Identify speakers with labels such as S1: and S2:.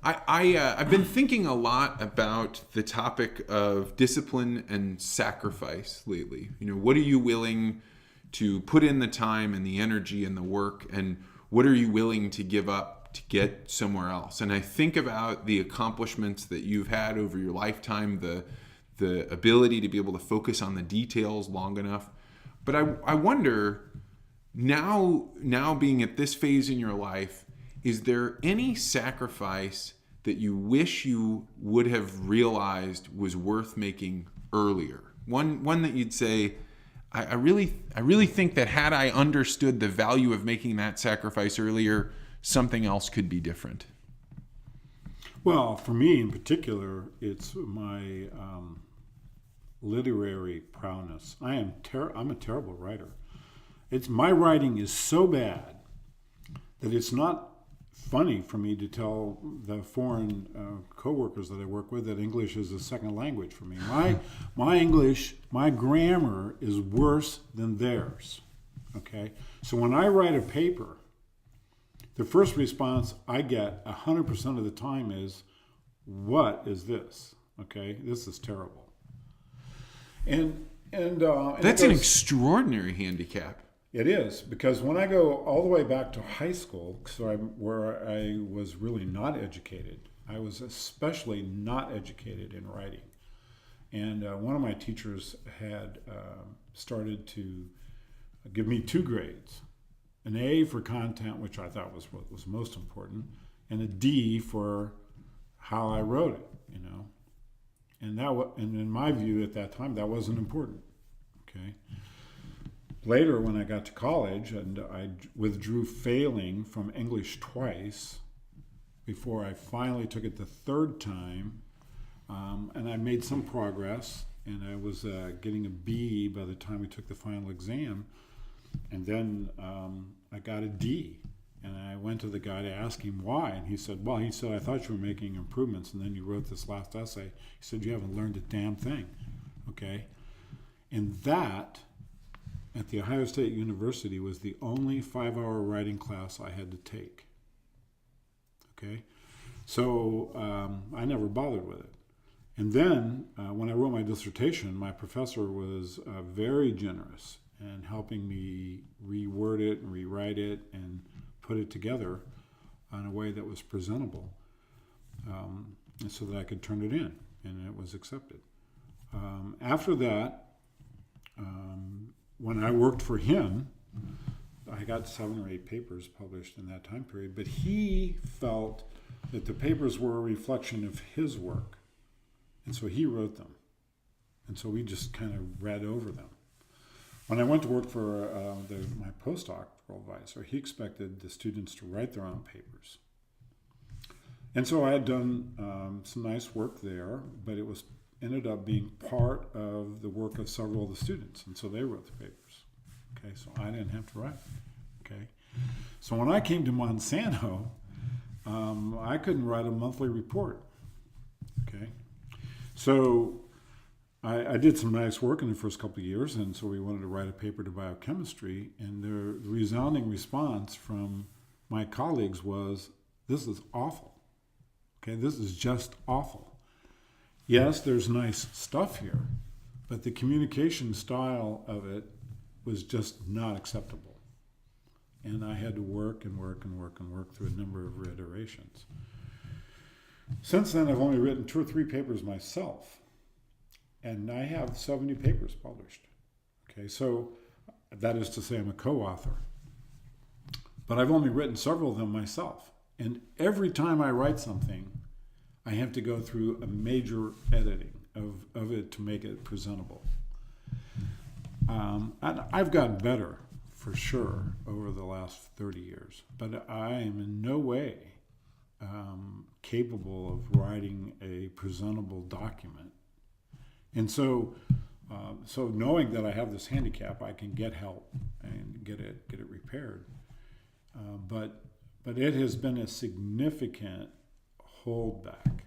S1: I've been thinking a lot about the topic of discipline and sacrifice lately. What are you willing to put in the time and the energy and the work, and what are you willing to give up to get somewhere else? And I think about the accomplishments that you've had over your lifetime, the ability to be able to focus on the details long enough. But I wonder, now being at this phase in your life, is there any sacrifice that you wish you would have realized was worth making earlier? One that you'd say, I really think that had I understood the value of making that sacrifice earlier, something else could be different.
S2: Well, for me in particular, it's my literary prowess. I'm a terrible writer. My writing is so bad that it's not funny for me to tell the foreign coworkers that I work with that English is a second language for me. My English, my grammar is worse than theirs. Okay, so when I write a paper, the first response I get 100% of the time is, "What is this? Okay, this is terrible." And
S1: that's an extraordinary handicap.
S2: It is, because when I go all the way back to high school, where I was really not educated, I was especially not educated in writing. And one of my teachers had started to give me 2 grades, an A for content, which I thought was what was most important, and a D for how I wrote it, And and in my view at that time, that wasn't important, okay? Later, when I got to college and I withdrew failing from English twice before I finally took it the 3rd time, and I made some progress, and I was getting a B by the time we took the final exam, and then I got a D. And I went to the guy to ask him why, and he said, I thought you were making improvements, and then you wrote this last essay. He said, you haven't learned a damn thing, okay? And that, at the Ohio State University, was the only 5-hour writing class I had to take, okay? So I never bothered with it. And then when I wrote my dissertation, my professor was very generous in helping me reword it and rewrite it and put it together in a way that was presentable, so that I could turn it in, and it was accepted. After that, when I worked for him, I got 7 or 8 papers published in that time period, but he felt that the papers were a reflection of his work, and so he wrote them. And so we just kind of read over them. When I went to work for my postdoc advisor, he expected the students to write their own papers. And so I had done some nice work there, but it ended up being part of the work of several of the students, and so they wrote the papers. Okay, so I didn't have to write. Okay, so when I came to Monsanto, I couldn't write a monthly report. Okay, so I did some nice work in the first couple of years, and so we wanted to write a paper to biochemistry, and the resounding response from my colleagues was, "This is awful. Okay, this is just awful. Yes, there's nice stuff here, but the communication style of it was just not acceptable." And I had to work through a number of iterations. Since then, I've only written 2 or 3 papers myself. And I have 70 papers published. Okay, so that is to say I'm a co-author. But I've only written several of them myself. And every time I write something, I have to go through a major editing of it to make it presentable. And I've gotten better, for sure, over the last 30 years. But I am in no way capable of writing a presentable document. And so knowing that I have this handicap, I can get help and get it repaired. But it has been a significant holdback